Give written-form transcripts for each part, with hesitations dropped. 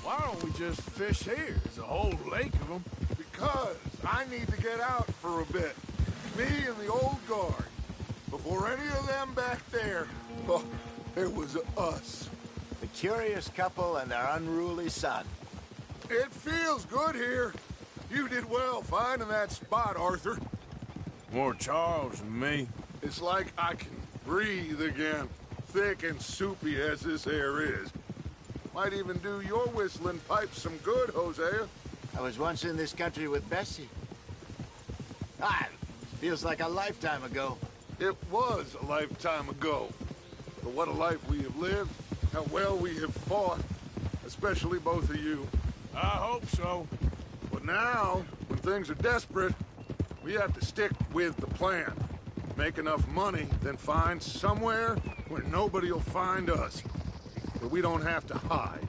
Why don't we just fish here? There's a whole lake of them. Because I need to get out for a bit. Me and the old guard. Before any of them back there, oh, it was us. The curious couple and their unruly son. It feels good here. You did well finding that spot, Arthur. More Charles than me. It's like I can breathe again. Thick and soupy as this air is. Might even do your whistling pipes some good, Hosea. I was once in this country with Bessie. Feels like a lifetime ago. It was a lifetime ago. But what a life we have lived. How well we have fought. Especially both of you. I hope so. But now, when things are desperate, we have to stick with the plan. Make enough money, then find somewhere where nobody will find us. Where we don't have to hide.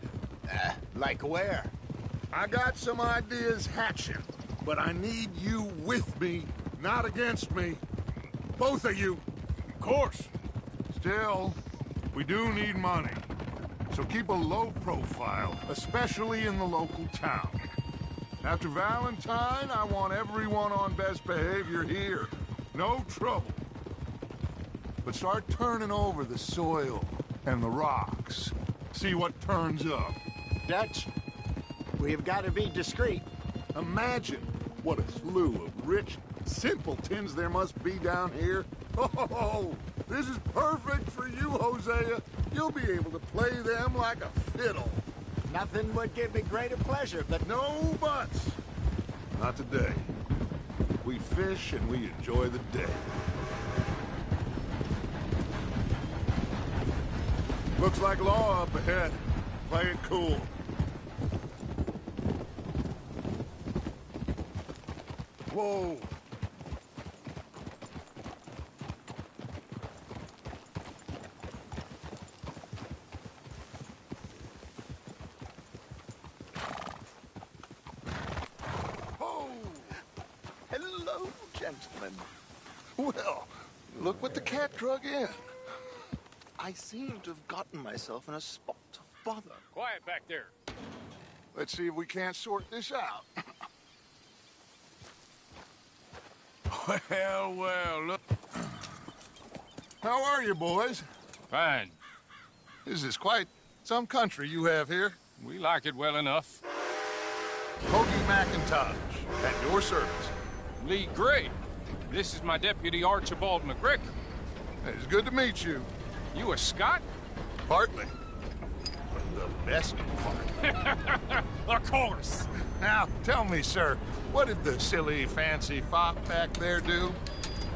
Like where? I got some ideas hatching, but I need you with me, not against me. Both of you. Of course. Still, we do need money. So keep a low profile, especially in the local town. After Valentine, I want everyone on best behavior here. No trouble. But start turning over the soil and the rocks. See what turns up. Dutch, we've got to be discreet. Imagine what a slew of rich simpletons there must be down here. Oh, this is perfect for you, Hosea. You'll be able to play them like a fiddle. Nothing would give me greater pleasure, but No buts. Not today. We fish and we enjoy the day. Looks like law up ahead. Play it cool. Whoa. hello, gentlemen. Well, look what the cat drug in. I seem to have gotten myself in a spot of bother. Quiet back there. Let's see if we can't sort this out. Well, look. How are you, boys? Fine. This is quite some country you have here. We like it well enough. Hoagie McIntosh, at your service. Lee Gray. This is my deputy Archibald McGregor. It's good to meet you. You a Scot? Partly. But the best part. Of course. Now, tell me, sir, what did the silly, fancy fop back there do?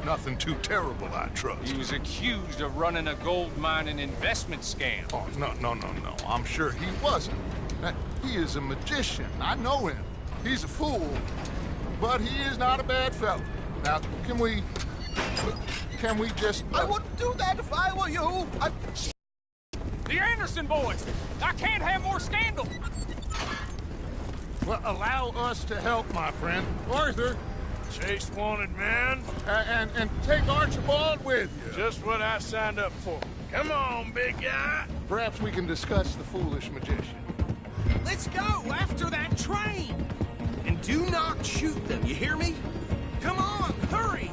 Nothing too terrible, I trust. He was accused of running a gold mining investment scam. Oh, no. I'm sure he wasn't. He is a magician. I know him. He's a fool. But he is not a bad fellow. Now, can we just... I wouldn't do that if I were you. The Anderson boys! I can't have more scandal! Well, allow us to help, my friend. Arthur. Chase wanted man. And take Archibald with you. Just what I signed up for. Come on, big guy. Perhaps we can discuss the foolish magician. Let's go after that train! And do not shoot them, you hear me? Come on, hurry!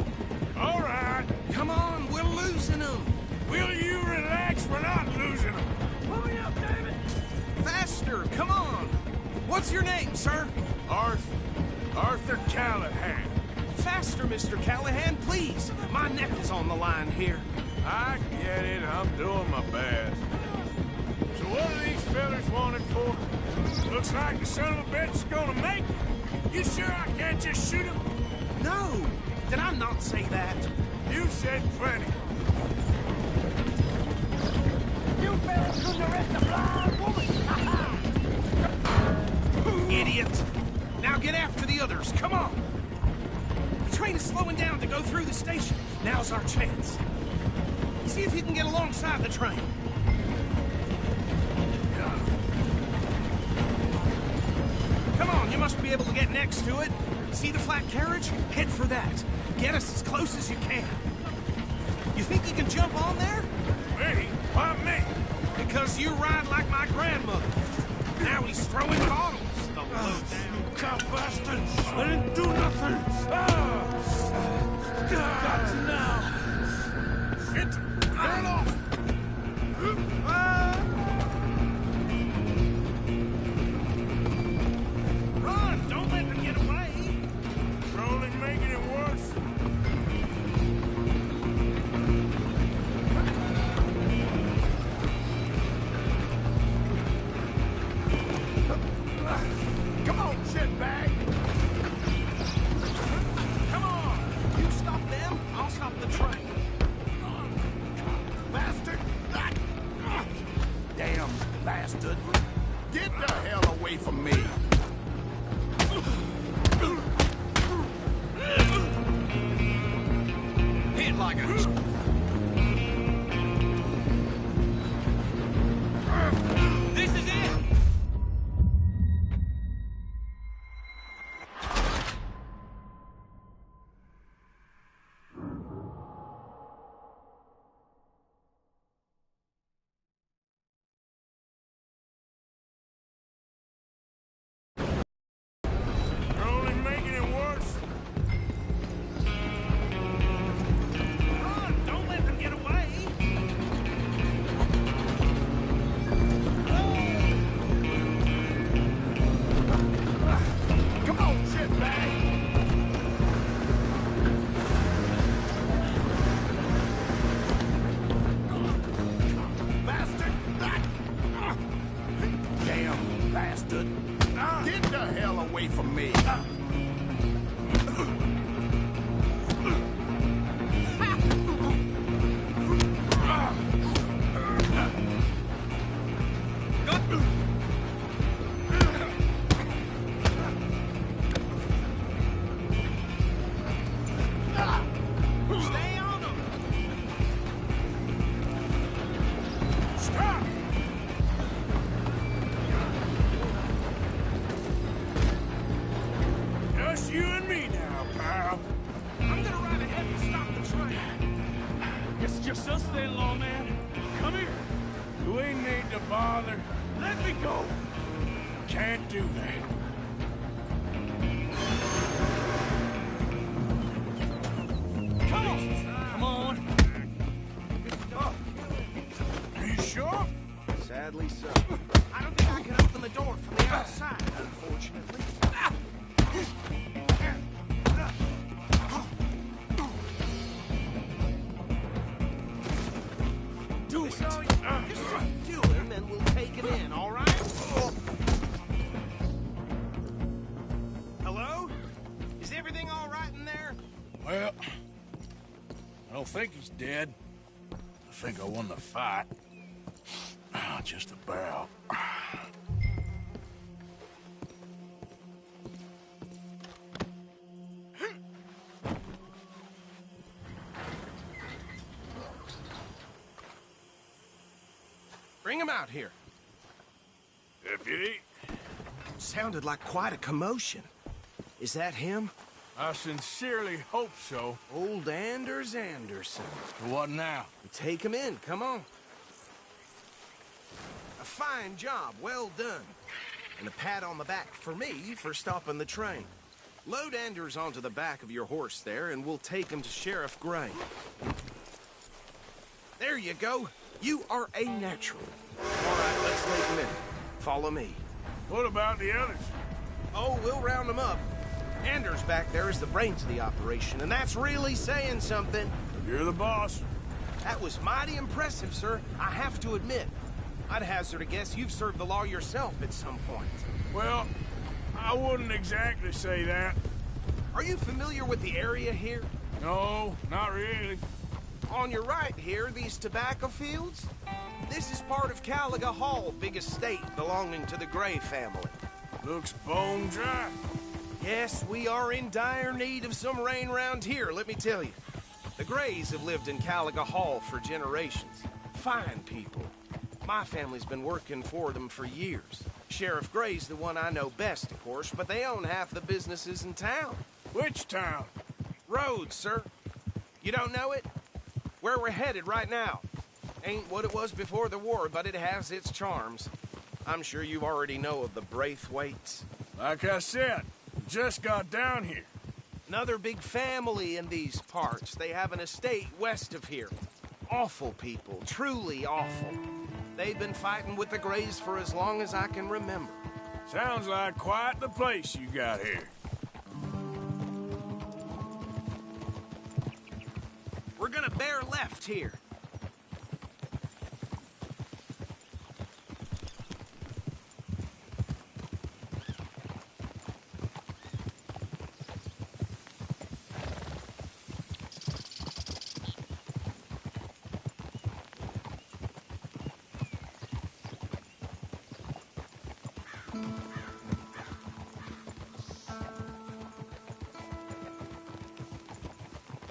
All right. Come on, we're losing them! Will you relax? We're not losing them. Hurry up, David! Faster, come on! What's your name, sir? Arthur Callahan. Faster, Mr. Callahan, please! My neck is on the line here. I get it. I'm doing my best. So what are these fellas wanted for? Looks like the son of a bitch is gonna make it. You sure I can't just shoot him? No! Did I not say that? You said plenty. You fellas couldn't arrest a blind woman! Idiot! Now get after the others, come on! The train is slowing down to go through the station. Now's our chance. See if you can get alongside the train. Come on, you must be able to get next to it. See the flat carriage? Head for that. Get us as close as you can. You think you can jump on there? Me? Why me? Because you ride like Got to know. Turn off! Run! Don't let them get away! Rolling, making it worse. Come on, shitbag! Come on! You stop them, I'll stop the train. Bastard! Damn bastard. Get the hell away from me! Hit like a... This is it! Rolling, making it worse. Run! Don't let them get away! Come on, shitbag! Bastard! Damn bastard. Get the hell away from me! Stay on them! Stop! Just you and me now, pal. I'm gonna ride ahead and stop the train. It's just us then, lawman. Come here. You ain't need to bother. Let me go. Can't do that. Come on! Come on! Are you sure? Sadly so. I don't think I can open the door from the outside, unfortunately. Do it. So, just do him and we'll take it in, all right? Hello? Is everything all right in there? Well, I don't think he's dead. I think I won the fight. Just about. Bring him out here. Deputy, Sounded like quite a commotion. Is that him? I sincerely hope so. Old Anders Anderson. What now? Take him in, come on. A fine job, well done. And a pat on the back for me for stopping the train. Load Anders onto the back of your horse there, and we'll take him to Sheriff Gray. There you go. You are a natural. All right, let's take him in. Follow me. What about the others? Oh, we'll round them up. Anders back there is the brains of the operation, and that's really saying something. You're the boss. That was mighty impressive, sir. I have to admit. I'd hazard a guess you've served the law yourself at some point. Well, I wouldn't exactly say that. Are you familiar with the area here? No, not really. On your right here, these tobacco fields? This is part of Caliga Hall, big estate belonging to the Gray family. Looks bone dry. Yes, we are in dire need of some rain round here, let me tell you. The Grays have lived in Caliga Hall for generations. Fine people. My family's been working for them for years. Sheriff Gray's the one I know best, of course, but they own half the businesses in town. Which town? Rhodes, sir. You don't know it? Where we're headed right now. Ain't what it was before the war, but it has its charms. I'm sure you already know of the Braithwaites. Like I said, just got down here. Another big family in these parts. They have an estate west of here. Awful people, truly awful. They've been fighting with the Greys for as long as I can remember. Sounds like quite the place you got here. We're gonna bear left here.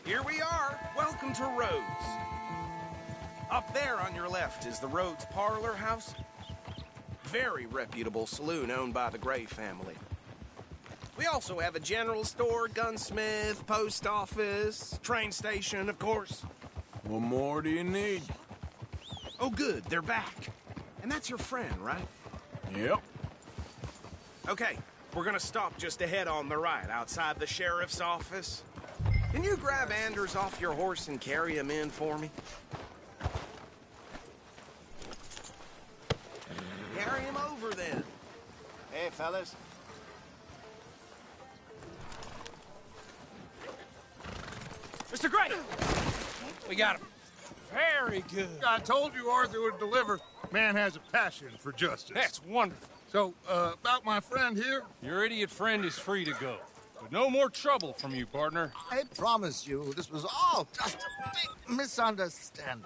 Here we are. Welcome to Rhodes. Up there on your left is the Rhodes Parlor House. Very reputable saloon owned by the Gray family. We also have a general store, gunsmith, post office, train station, of course. What more do you need? Oh, good. They're back. And that's your friend, right? Yep. Okay, we're gonna stop just ahead on the right, outside the sheriff's office. Can you grab Anders off your horse and carry him in for me? Carry him over, then. Hey, fellas. Mr. Gray! We got him. Very good. I told you Arthur would deliver. Man has a passion for justice. That's wonderful. So, about my friend here? Your idiot friend is free to go. But no more trouble from you, partner. I promise you, this was all just a big misunderstanding.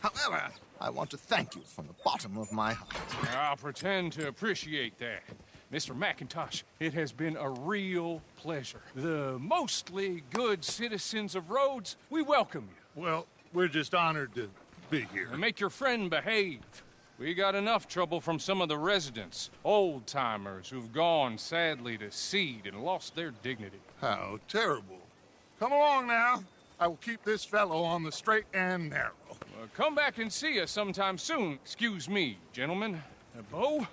However, I want to thank you from the bottom of my heart. I'll pretend to appreciate that. Mr. McIntosh, it has been a real pleasure. The mostly good citizens of Rhodes, we welcome you. Well, we're just honored to be here. And make your friend behave. We got enough trouble from some of the residents, old-timers who've gone, sadly, to seed and lost their dignity. How terrible. Come along now. I will keep this fellow on the straight and narrow. Come back and see us sometime soon. Excuse me, gentlemen. Bo,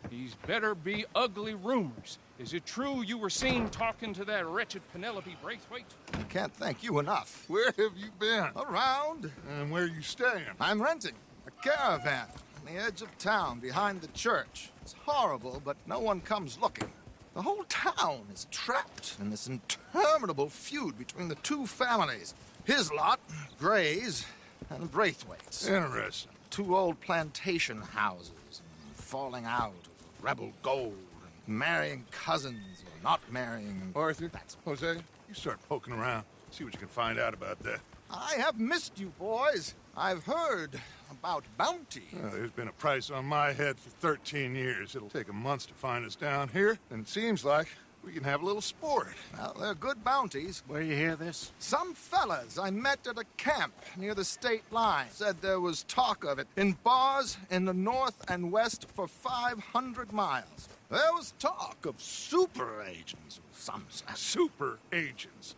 these better be ugly rumors. Is it true you were seen talking to that wretched Penelope Braithwaite? I can't thank you enough. Where have you been? Around, And where you staying? I'm renting a caravan on the edge of town behind the church. It's horrible, but no one comes looking. The whole town is trapped in this interminable feud between the two families. His lot, Gray's, and Braithwaite's. Interesting. Two old plantation houses, and falling out of rebel gold, and marrying cousins or not marrying. And Arthur, Jose, you start poking around. See what you can find out about that. I have missed you, boys. I've heard about bounty. There's been a price on my head for 13 years. It'll take 'em months to find us down here, and it seems like we can have a little sport. Well, they're good bounties. Where you hear this? Some fellas I met at a camp near the state line said there was talk of it in bars in the north and west for 500 miles. There was talk of super agents of some sort. Super agents.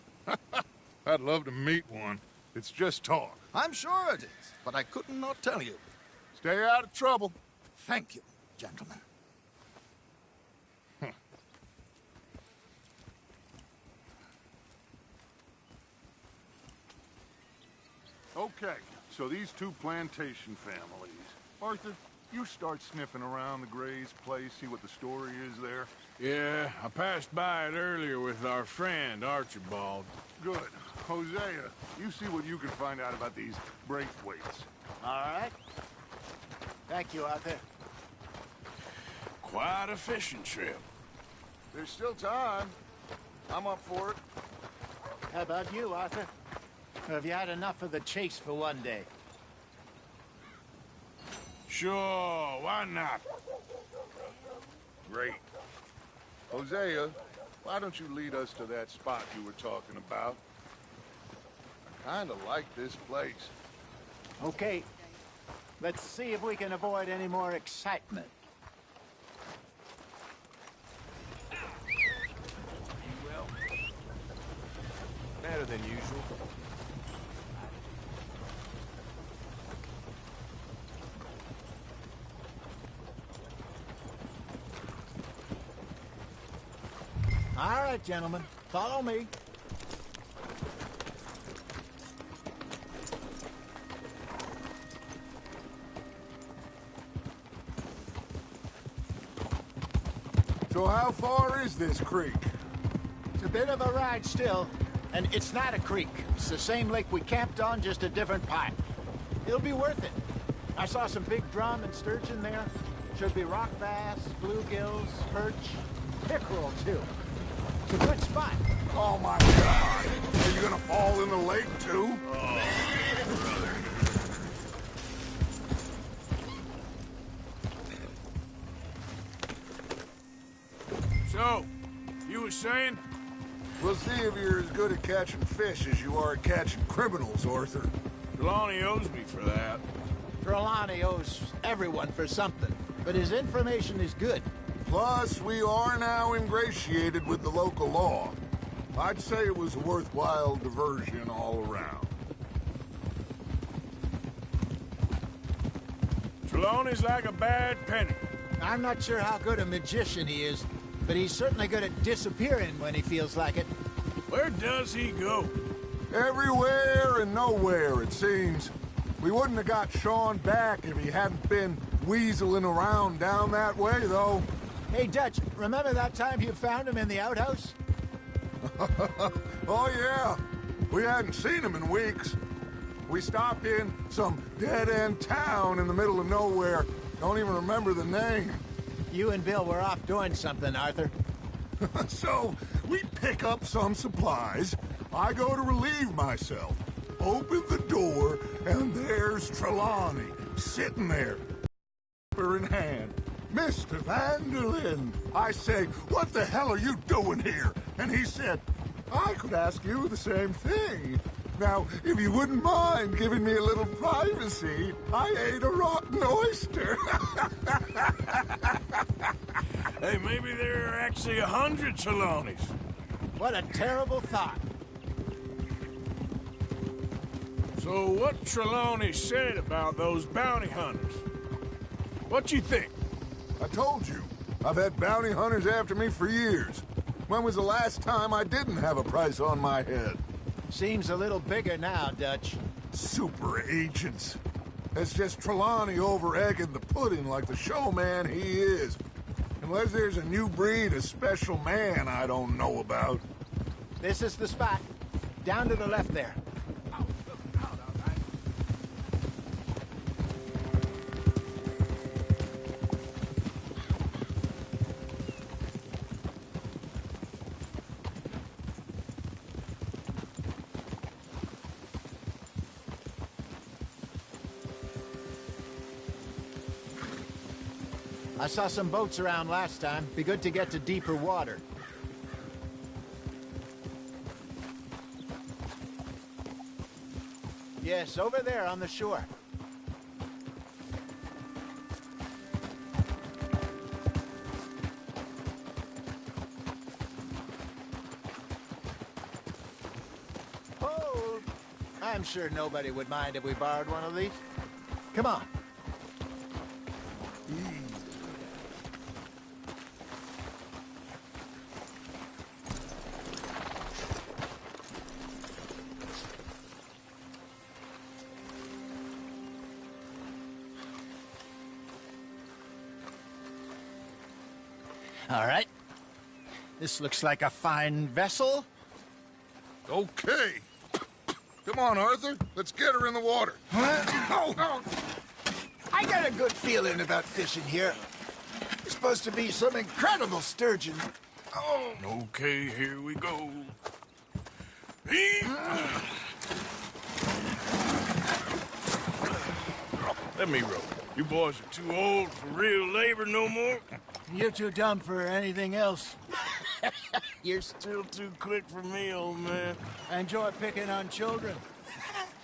I'd love to meet one. It's just talk. I'm sure it is, but I couldn't not tell you. Stay out of trouble. Thank you, gentlemen. Okay, so these two plantation families. Arthur, you start sniffing around the Gray's place, see what the story is there. Yeah, I passed by it earlier with our friend, Archibald. Good. Hosea, you see what you can find out about these Braithwaites. All right. Thank you, Arthur. Quite a fishing trip. There's still time. I'm up for it. How about you, Arthur? Or have you had enough of the chase for one day? Sure, why not? Great. Hosea, why don't you lead us to that spot you were talking about? I kinda like this place. Okay. Let's see if we can avoid any more excitement. Better than usual. All right, gentlemen. Follow me. So how far is this creek? It's a bit of a ride still. And it's not a creek. It's the same lake we camped on, just a different part. It'll be worth it. I saw some big drum and sturgeon there. Should be rock bass, bluegills, perch, pickerel, too. It's a good spot. Oh my God! Are you gonna fall in the lake too? So, you were saying? We'll see if you're as good at catching fish as you are at catching criminals, Arthur. Trelawney owes me for that. Trelawney owes everyone for something, but his information is good. Plus, we are now ingratiated with the local law. I'd say it was a worthwhile diversion all around. Trelawney's like a bad penny. I'm not sure how good a magician he is, but he's certainly good at disappearing when he feels like it. Where does he go? Everywhere and nowhere, it seems. We wouldn't have got Sean back if he hadn't been weaseling around down that way, though. Hey, Dutch, remember that time you found him in the outhouse? Oh, yeah. We hadn't seen him in weeks. We stopped in some dead-end town in the middle of nowhere. Don't even remember the name. You and Bill were off doing something, Arthur. So, we pick up some supplies. I go to relieve myself. Open the door, and there's Trelawney, sitting there, paper in hand. Mr. Vanderlyn. I say, what the hell are you doing here? And he said, I could ask you the same thing. Now, if you wouldn't mind giving me a little privacy, I ate a rotten oyster. Hey, maybe there are actually 100 Trelawneys. What a terrible thought. So what Trelawney said about those bounty hunters? What you think? I told you, I've had bounty hunters after me for years. When was the last time I didn't have a price on my head? Seems a little bigger now, Dutch. Super agents. It's just Trelawney over-egging the pudding like the showman he is. Unless there's a new breed of special man I don't know about. This is the spot. Down to the left there. I saw some boats around last time. Be good to get to deeper water. Yes, over there on the shore. Oh, I'm sure nobody would mind if we borrowed one of these. Come on. All right. This looks like a fine vessel. Okay. Come on, Arthur. Let's get her in the water. Oh. I got a good feeling about fishing here. It's supposed to be some incredible sturgeon. Oh. Okay, here we go. Let me row. You boys are too old for real labor no more. You're too dumb for anything else. You're still too quick for me, old man. I enjoy picking on children.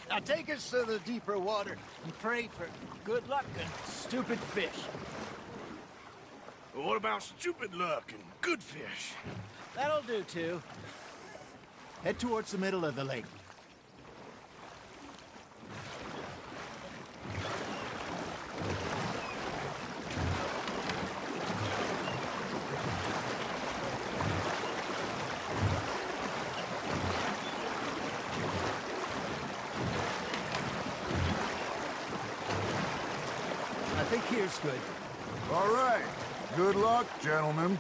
Now take us to the deeper water and pray for good luck and stupid fish. Well, what about stupid luck and good fish? That'll do, too. Head towards the middle of the lake. I think here's good. All right. Good luck, gentlemen.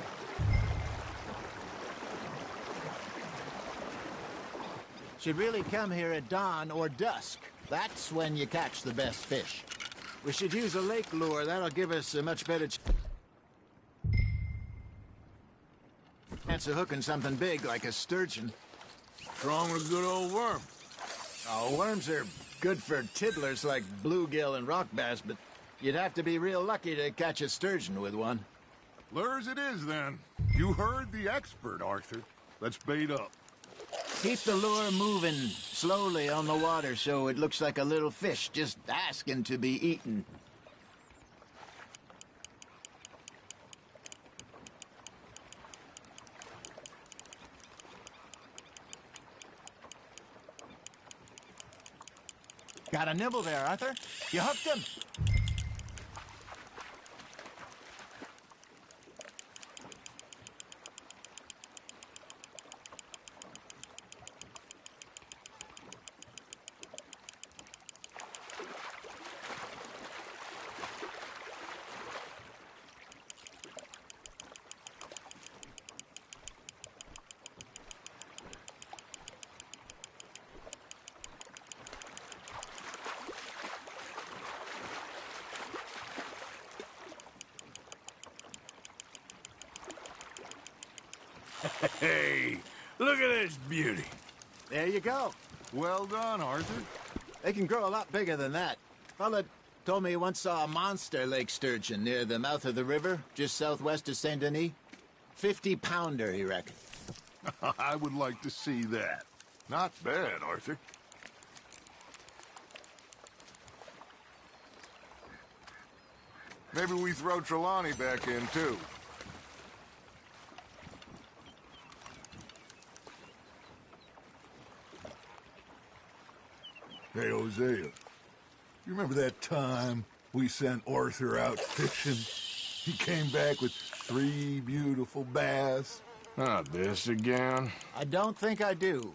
Should really come here at dawn or dusk. That's when you catch the best fish. We should use a lake lure. That'll give us a much better chance of hooking something big like a sturgeon. What's wrong with a good old worm? Oh, worms are good for tiddlers like bluegill and rock bass, but you'd have to be real lucky to catch a sturgeon with one. Lures it is, then. You heard the expert, Arthur. Let's bait up. Keep the lure moving slowly on the water so it looks like a little fish just asking to be eaten. Got a nibble there, Arthur. You hooked him. Hey, look at this beauty. There you go. Well done, Arthur. They can grow a lot bigger than that. Fella told me he once saw a monster lake sturgeon near the mouth of the river, just southwest of Saint Denis. 50-pounder, he reckoned. I would like to see that. Not bad, Arthur. Maybe we throw Trelawney back in, too. Hey, Hosea, you remember that time we sent Arthur out fishing? He came back with 3 beautiful bass. Not this again. I don't think I do.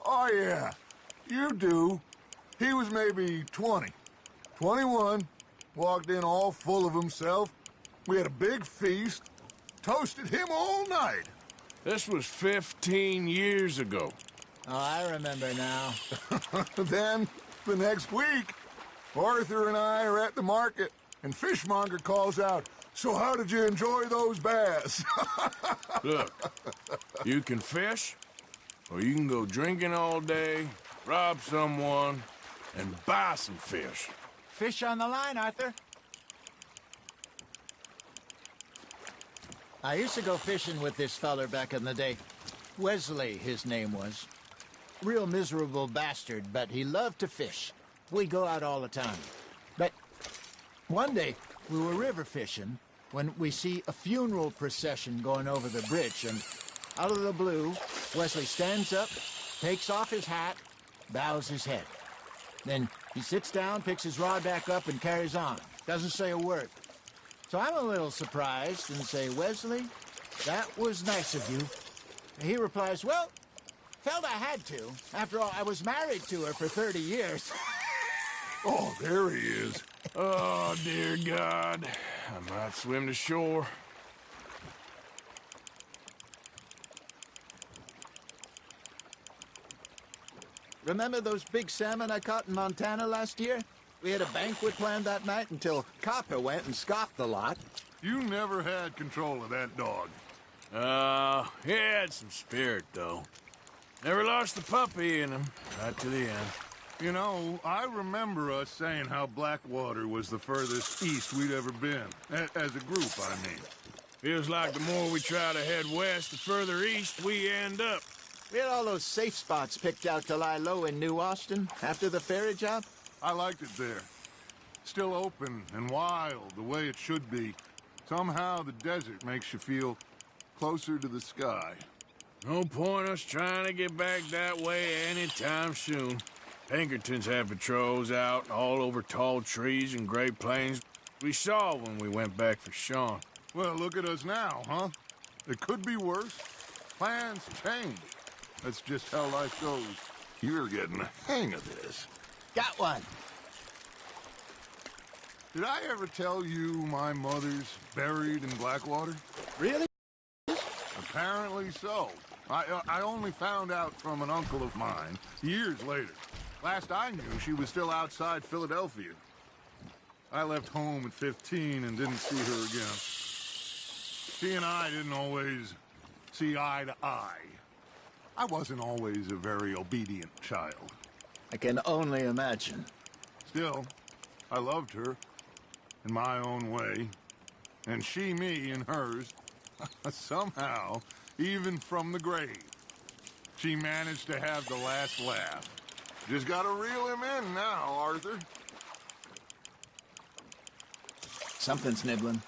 Oh, yeah, you do. He was maybe 20, 21, walked in all full of himself. We had a big feast, toasted him all night. This was 15 years ago. Oh, I remember now. Then, the next week, Arthur and I are at the market, and Fishmonger calls out, "So how did you enjoy those bass?" Look, you can fish, or you can go drinking all day, rob someone, and buy some fish. Fish on the line, Arthur. I used to go fishing with this feller back in the day. Wesley, his name was. Real miserable bastard, but he loved to fish. We'd go out all the time. But one day, we were river fishing when we see a funeral procession going over the bridge, and out of the blue, Wesley stands up, takes off his hat, bows his head. Then he sits down, picks his rod back up, and carries on. Doesn't say a word. So I'm a little surprised and say, "Wesley, that was nice of you." And he replies, "Well, felt I had to. After all, I was married to her for 30 years. Oh, there he is. Oh, dear God. I might swim to shore. Remember those big salmon I caught in Montana last year? We had a banquet planned that night until Copper went and scoffed the lot. You never had control of that dog. He had some spirit, though. Never lost the puppy in him, right to the end. You know, I remember us saying how Blackwater was the furthest east we'd ever been. As a group, I mean. Feels like the more we try to head west, the further east we end up. We had all those safe spots picked out to lie low in New Austin after the ferry job. I liked it there. Still open and wild, the way it should be. Somehow the desert makes you feel closer to the sky. No point us trying to get back that way anytime soon. Pinkertons had patrols out all over tall trees and Great Plains. We saw when we went back for Sean. Well, look at us now, huh? It could be worse. Plans change. That's just how life goes. You're getting the hang of this. Got one. Did I ever tell you my mother's buried in Blackwater? Really? Apparently so. I only found out from an uncle of mine years later. Last I knew, she was still outside Philadelphia. I left home at 15 and didn't see her again. She and I didn't always see eye to eye. I wasn't always a very obedient child. I can only imagine. Still, I loved her in my own way, and she me in hers. Somehow, even from the grave, she managed to have the last laugh. Just gotta reel him in now, Arthur. Something's nibbling.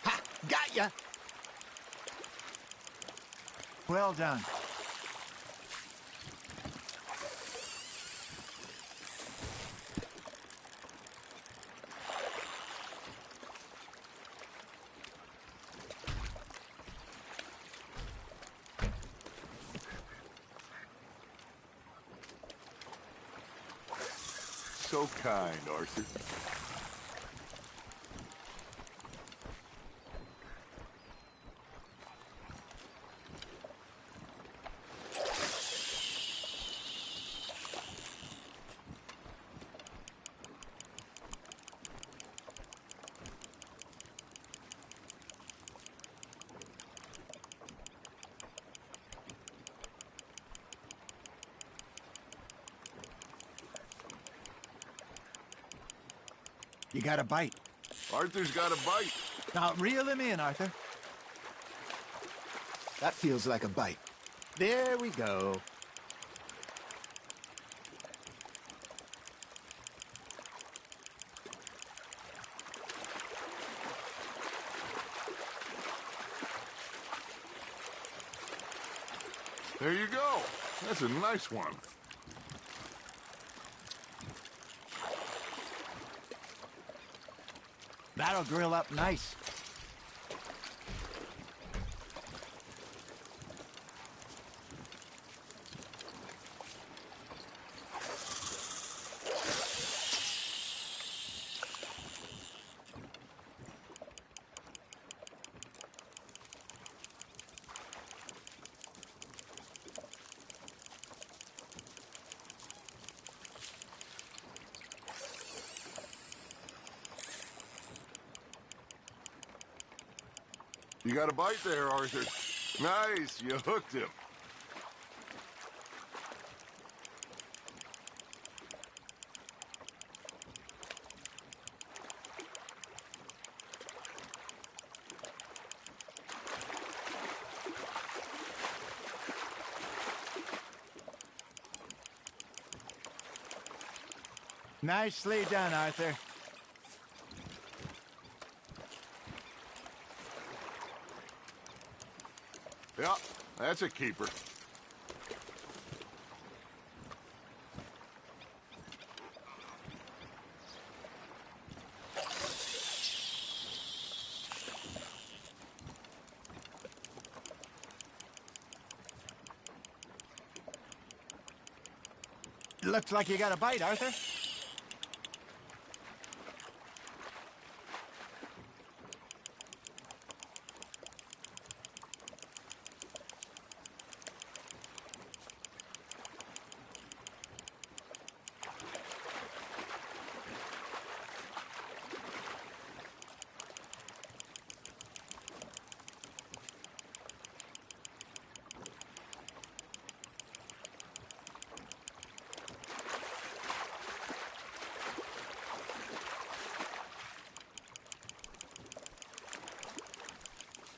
Ha! Got ya! Well done. So kind, Arthur. You got a bite. Arthur's got a bite. Now reel him in, Arthur. That feels like a bite. There we go. There you go. That's a nice one. That'll grill up nice. You got a bite there, Arthur. Nice, you hooked him. Nicely done, Arthur. Yeah, that's a keeper. Looks like you got a bite, Arthur.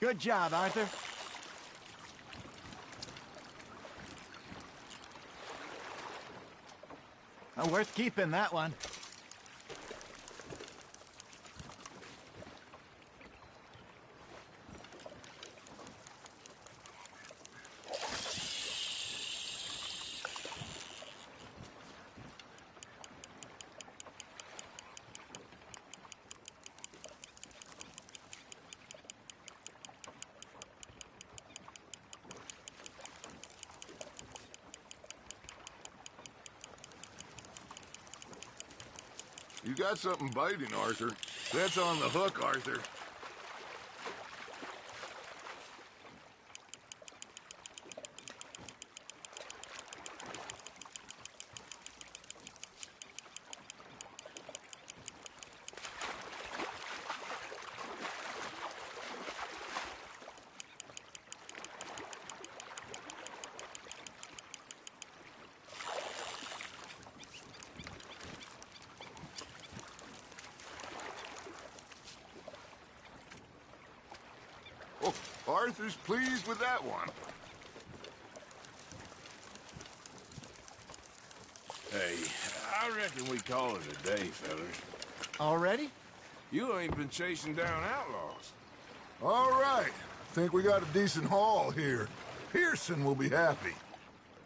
Good job, Arthur. Worth keeping, that one. You got something biting, Arthur. That's on the hook, Arthur. Arthur's pleased with that one. Hey, I reckon we call it a day, fellas. Already? You ain't been chasing down outlaws. All right. Think we got a decent haul here. Pearson will be happy.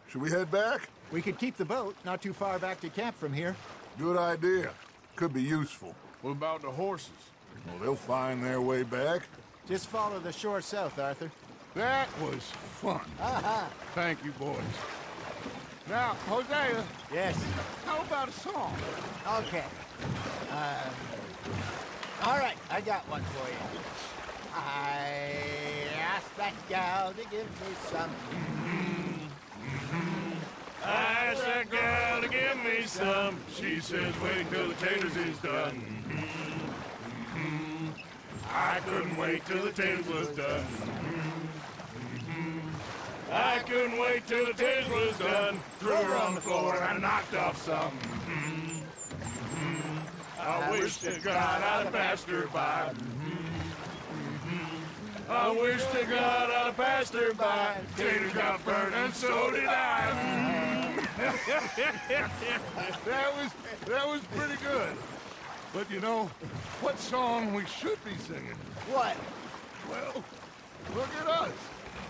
Should we head back? We could keep the boat not too far back to camp from here. Good idea. Could be useful. What about the horses? Well, they'll find their way back. Just follow the shore south, Arthur. That was fun. Thank you, boys. Now, Hosea, Yes. how about a song? Okay. All right, I got one for you. I asked that gal to give me some. I asked that gal to give me some. She says, wait till the taters is done. I couldn't wait till the taters was done. I couldn't wait till the taters was done. Threw her on the floor and I knocked off some. I wish to God I'd have passed her by. I wish to God I'd have passed her by. Taters got burned and so did I. That was pretty good. But you know, what song we should be singing? What? Well, look at us.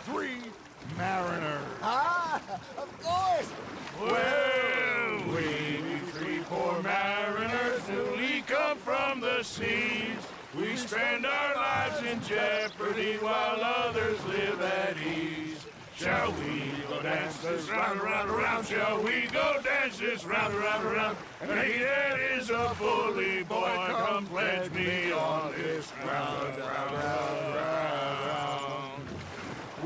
3 mariners. Ah, of course. Well, we be 3 poor mariners newly come from the seas. We spend our lives in jeopardy while others live at ease. Shall we go dance this round, around, around? Shall we go dance this round, around, around? And he that is a bully boy, come pledge me on this round, round, round, round.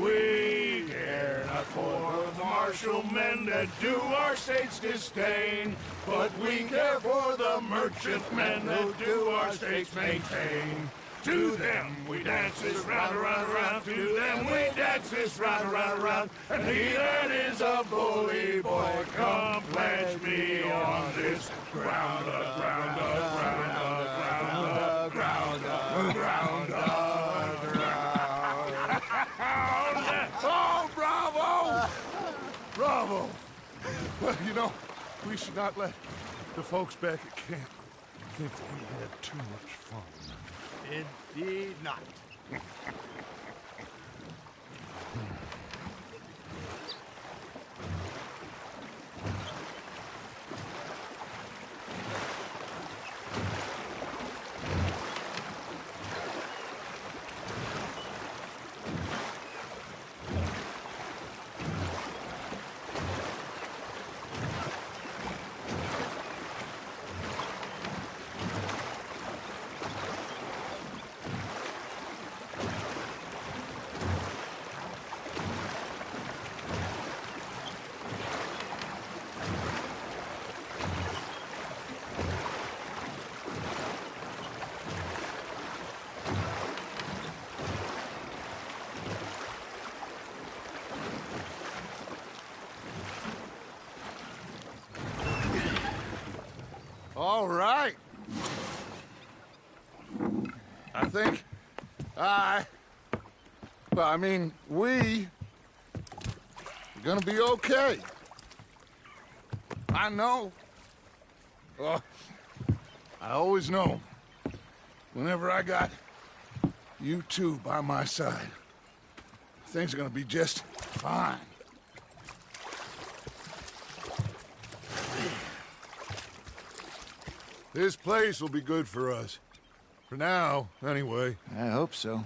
We care not for the martial men that do our state's disdain, but we care for the merchant men that do our state's maintain. To them we dance this round, around, around. To them we dance this round, around, around. And he that is a bully boy, come pledge me on this ground up, ground up, ground up, ground up, ground up, ground up, ground up. Oh, bravo! Bravo! Well, you know, we should not let the folks back at camp think that we had too much fun. Indeed not. All right. I think we are gonna be okay. I know. Oh, I always know. Whenever I got you two by my side, things are gonna be just fine. This place will be good for us. For now, anyway. I hope so.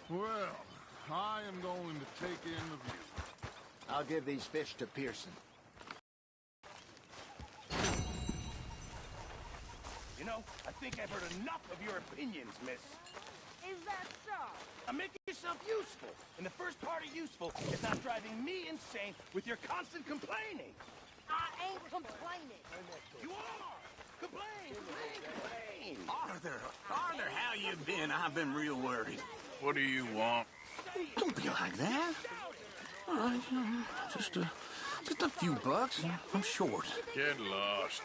Well, I am going to take in the view. I'll give these fish to Pearson. You know, I think I've heard enough of your opinions, miss. Is that so? Make yourself useful. And the first part of useful is not driving me insane with your constant complaining. I ain't complaining. You are! Complain, complain, complain! Arthur, how you been? I've been real worried. What do you want? Don't be like that. All right, just a few bucks. I'm short. Get lost.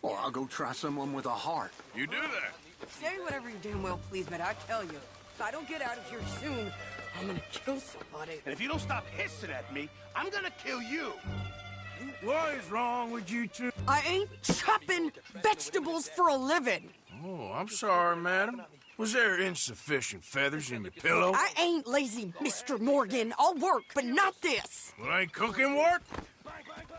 Or I'll go try someone with a heart. You do that. Say whatever you damn well please, but I tell you, if I don't get out of here soon, I'm gonna kill somebody. And if you don't stop hissing at me, I'm gonna kill you. What is wrong with you two? I ain't chopping vegetables for a living. Oh, I'm sorry, madam. Was there insufficient feathers in your pillow? I ain't lazy, Mr. Morgan. I'll work, but not this. Well, ain't cooking work? Bang, bang, bang!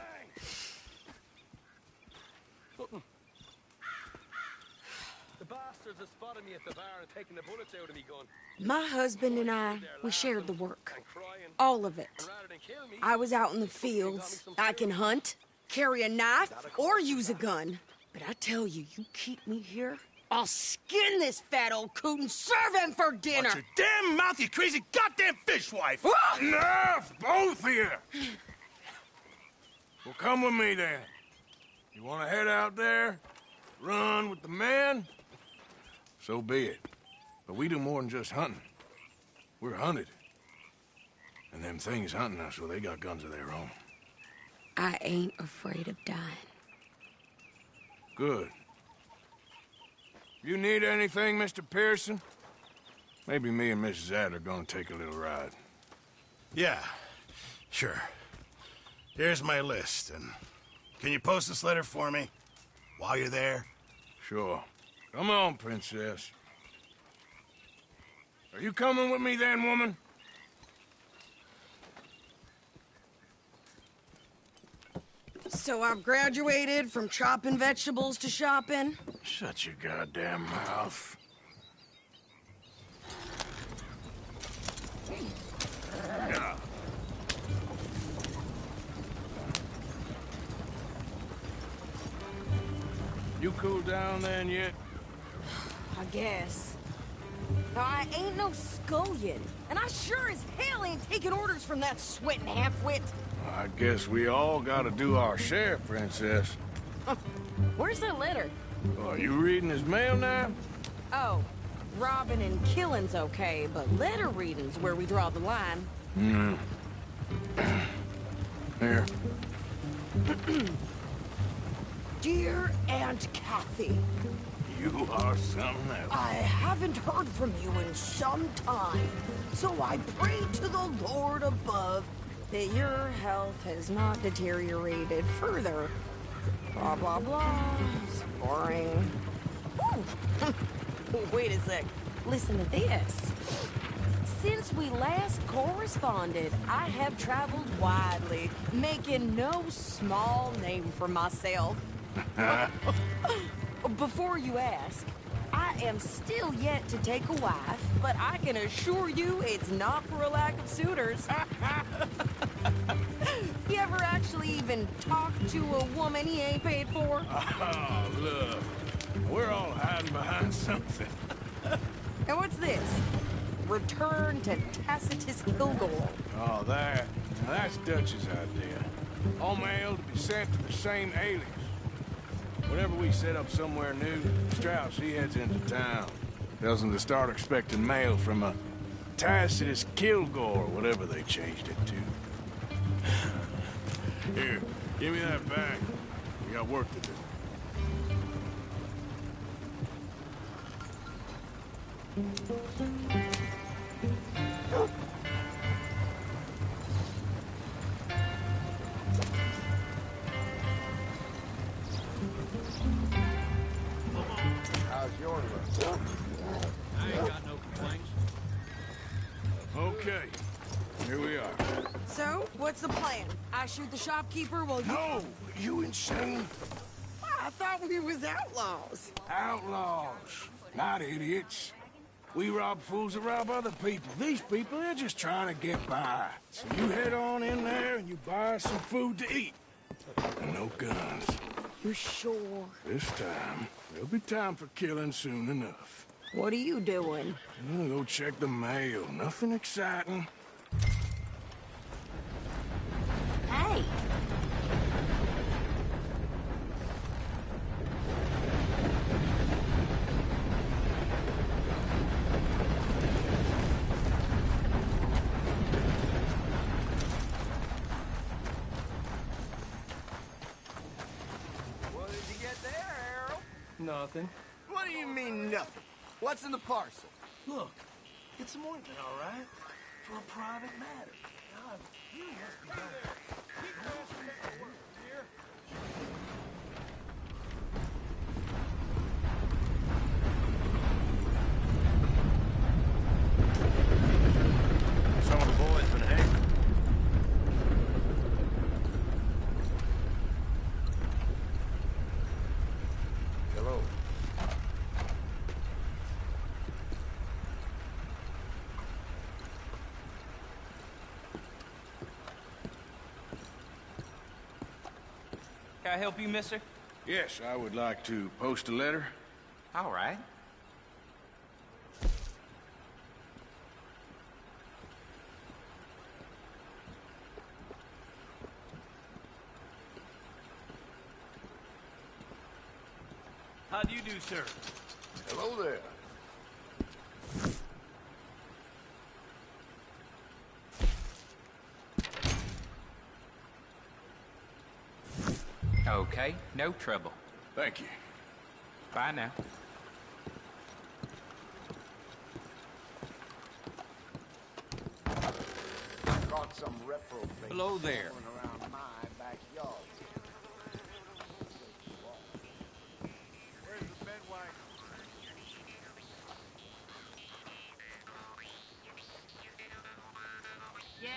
The bastards have spotted me at the bar and taken the bullets out of me gun. My husband and I, we shared the work. And crying. All of it. And rather than kill me, I was out in the fields. I can hunt, carry a knife, or use a gun. But I tell you, you keep me here, I'll skin this fat old coot and serve him for dinner. Watch your damn mouth, you crazy goddamn fishwife! Enough, both of you! Well, come with me, then. You want to head out there, run with the men? So be it. But we do more than just hunting. We're hunted. And them things hunting us, well, they got guns of their own. I ain't afraid of dying. Good. You need anything, Mr. Pearson? Maybe me and Mrs. Adler are gonna take a little ride. Yeah, sure. Here's my list, and can you post this letter for me while you're there? Sure. Come on, Princess. Are you coming with me then, woman? So I've graduated from chopping vegetables to shopping? Shut your goddamn mouth. Yeah. You cooled down then yet? I guess. Now, I ain't no scullion, and I sure as hell ain't taking orders from that sweating half-wit. I guess we all gotta do our share, Princess. Where's that letter? Are you reading his mail now? Oh, robbing and killing's okay, but letter reading's where we draw the line. Here. Dear Aunt Kathy, You are something else. I haven't heard from you in some time, so I pray to the Lord above that your health has not deteriorated further. Blah, blah, blah. It's boring. Ooh. Wait a sec. Listen to this. Since we last corresponded, I have traveled widely, making no small name for myself. Before you ask, I am still yet to take a wife, but I can assure you it's not for a lack of suitors. You ever actually even talked to a woman he ain't paid for? Oh, look. We're all hiding behind something. And what's this? Return to Tacitus Kilgore. Oh, that's Dutch's idea. All mail to be sent to the same alias. Whenever we set up somewhere new, Strauss, he heads into town. Tells them to start expecting mail from a Tacitus Kilgore, whatever they changed it to. Here, give me that bag. We got work to do. How's your luck? I ain't got no complaints. Okay, here we are. So, what's the plan? I shoot the shopkeeper while you... No! You insane? I thought we was outlaws. Outlaws, not idiots. We rob fools that rob other people. These people, they're just trying to get by. So you head on in there and you buy some food to eat. And no guns. You sure? This time, there'll be time for killing soon enough. What are you doing? I'm gonna go check the mail. Nothing exciting. Hey! What did you get there? Nothing. What do you mean, nothing? What's in the parcel? Look, it's some ointment, all right? For a private matter. God, you must be going. Some of the boys been hanging. Hello. Can I help you, mister? Yes, I would like to post a letter. All right. How do you do, sir? Hello there. Okay, no trouble. Thank you. Bye now. Caught some reprobate Hello there. fooling around my backyard. Where's the bed wagon? Yeah?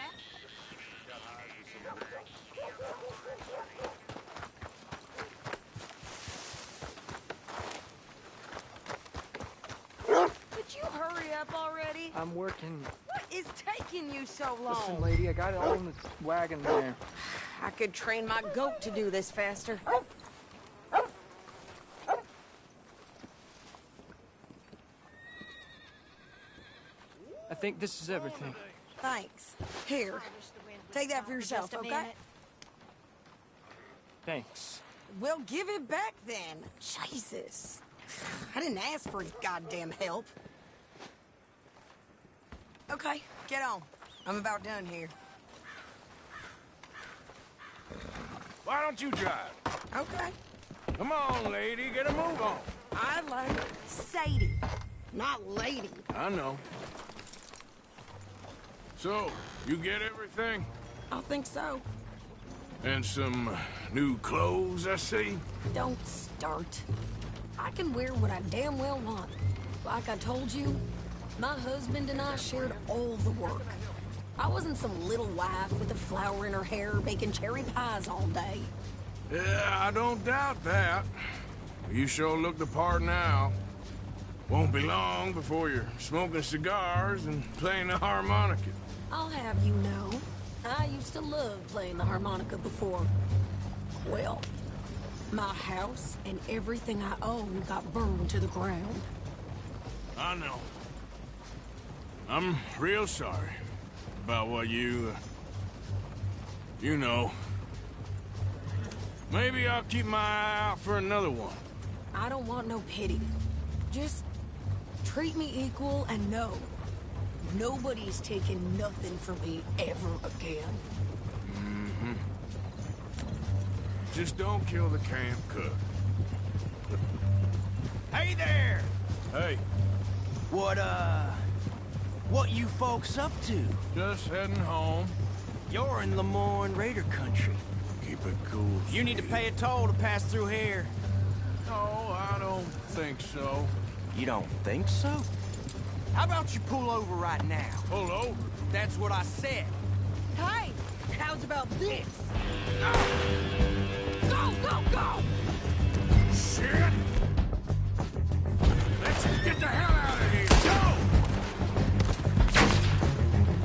Could you hurry up already? I'm working. What is taking you so long? Listen, lady, I got it all in the wagon there. I could train my goat to do this faster. I think this is everything. Thanks. Here, take that for yourself, Just a okay? minute. Thanks. Well, give it back then. Jesus. I didn't ask for his goddamn help. Okay, get on. I'm about done here. Why don't you drive? Okay. Come on, lady, get a move on. I like Sadie, not lady. I know. So, you get everything? I think so. And some new clothes, I see? Don't start. I can wear what I damn well want. Like I told you, my husband and I shared all the work. I wasn't some little wife with a flower in her hair baking cherry pies all day. Yeah, I don't doubt that. You sure look the part now. Won't be long before you're smoking cigars and playing the harmonica. I'll have you know, I used to love playing the harmonica before. Well, my house and everything I owned got burned to the ground. I know. I'm real sorry about what you know. Maybe I'll keep my eye out for another one. I don't want no pity. Just treat me equal and know nobody's taking nothing from me ever again. Mm-hmm. Just don't kill the camp cook. Hey there! Hey, What you folks up to? just heading home. You're in Lemoyne Raider country. Keep it cool. You need to pay a toll to pass through here. No, I don't think so. You don't think so? How about you pull over right now? Pull over. That's what I said. Hey, how's about this? Go, go, go! Shit! Let's get the hell out of here. Go!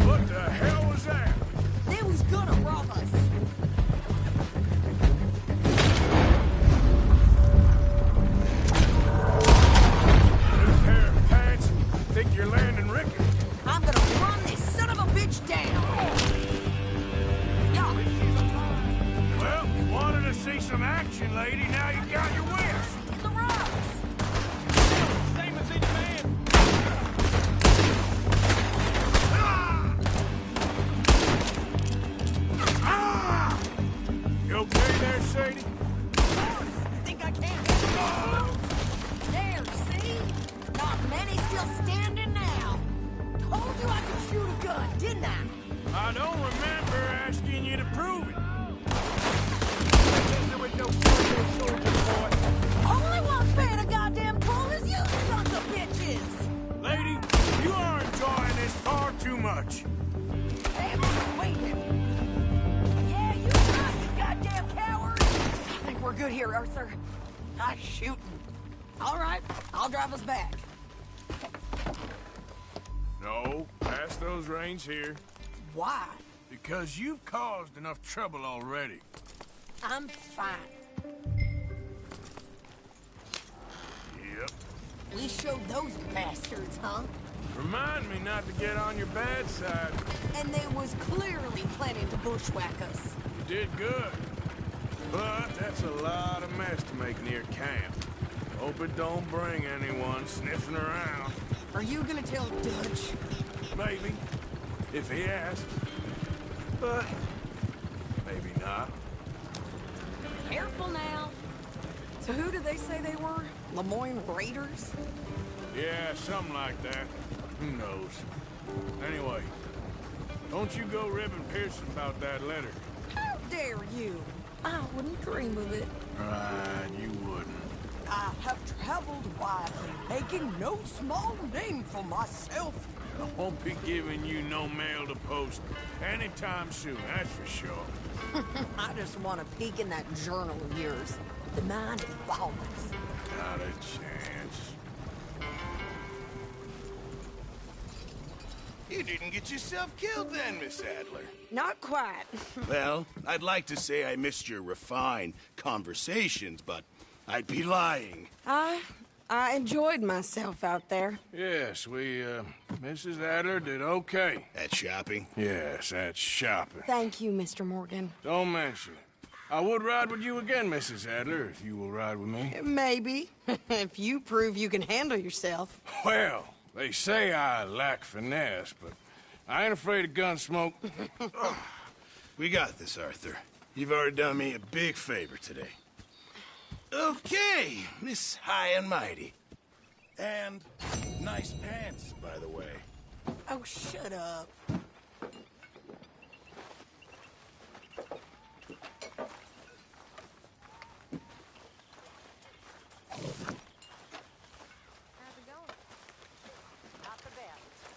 What the hell was that? They was gonna rob us. New pair of pants. Think you're landing Ricky? I'm gonna run this son of a bitch down. Yeah. Well, you wanted to see some action, lady. Now you got your wish. In the rocks. Same as in man. You okay there, Sadie? I think I can. still standing now. Told you I could shoot a gun, didn't I? I don't remember asking you to prove it. There was no soldier, boy. Only one's paying a goddamn toll is you sons of bitches! Lady, you are enjoying this far too much. Hey, wait a minute. Yeah, you shot, you goddamn coward! I think we're good here, Arthur. Nice shooting. All right, I'll drive us back. No, pass those reins here. Why? Because you've caused enough trouble already. I'm fine. Yep. We showed those bastards, huh? Remind me not to get on your bad side. And they was clearly planning to bushwhack us. You did good. But that's a lot of mess to make near camp. Hope it don't bring anyone sniffing around. Are you gonna tell Dutch? Maybe. If he asks. But maybe not. Careful now. So who did they say they were? Lemoyne Raiders? Yeah, something like that. Who knows? Anyway, don't you go ribbing Pearson about that letter. How dare you? I wouldn't dream of it. Right, you wouldn't. I have traveled widely, making no small name for myself. I won't be giving you no mail to post anytime soon, that's for sure. I just want to peek in that journal of yours. The mind of Wallace. Not a chance. You didn't get yourself killed then, Miss Adler. Not quite. Well, I'd like to say I missed your refined conversations, but I'd be lying. I enjoyed myself out there. Yes, Mrs. Adler did okay. At shopping? Yes, that's shopping. Thank you, Mr. Morgan. Don't mention it. I would ride with you again, Mrs. Adler, if you will ride with me. Maybe. If you prove you can handle yourself. Well, they say I lack finesse, but I ain't afraid of gun smoke. We got this, Arthur. You've already done me a big favor today. Okay, Miss High and Mighty. And nice pants, by the way. Oh, shut up. How's it going? Not the best.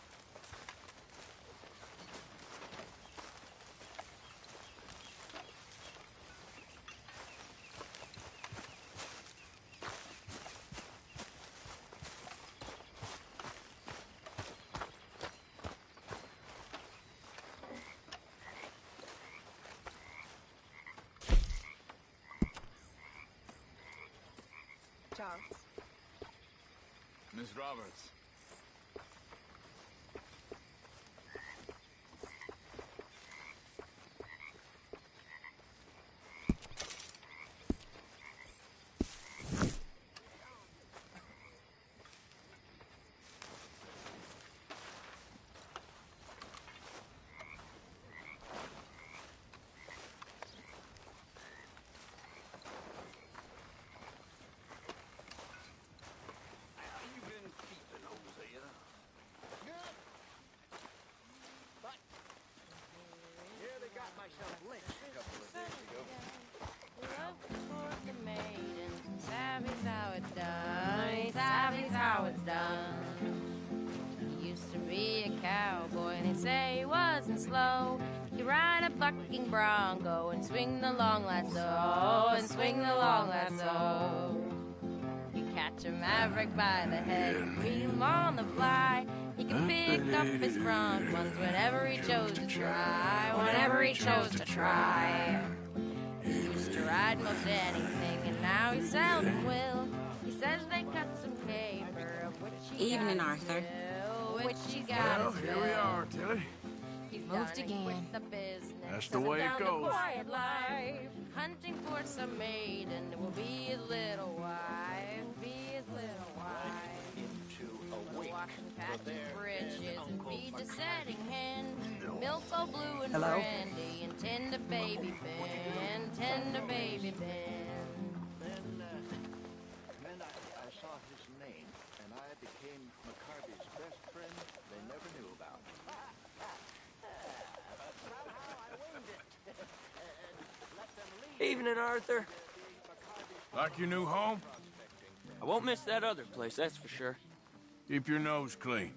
Charles. Miss Roberts. Love for the maiden, savvy's how it's done, savvy's how it's done. He used to be a cowboy and they say he wasn't slow. He'd ride a bucking bronco and swing the long lasso, and swing the long lasso. You catch a maverick by the head and reel him on the fly. He can pick up his front ones whenever he chose to try, whenever he chose to try. He used to ride most anything, and now he seldom will. He says they cut some caper, of which he Evening, got Arthur. his fill, which he got Well, his here we fill. are, Tilly. He's Moved done again. with the business. That's the way it Down the goes. quiet life, hunting for some maiden that will be his little wife, be his little wife. Washing patches, bridges, and feed the setting hen. Milk old blue and Hello? brandy, and tend to baby Ben, tend to baby Ben. Then I saw his name, and I became McCarty's Evening, Arthur. Like your new home? I won't miss that other place, that's for sure. Keep your nose clean.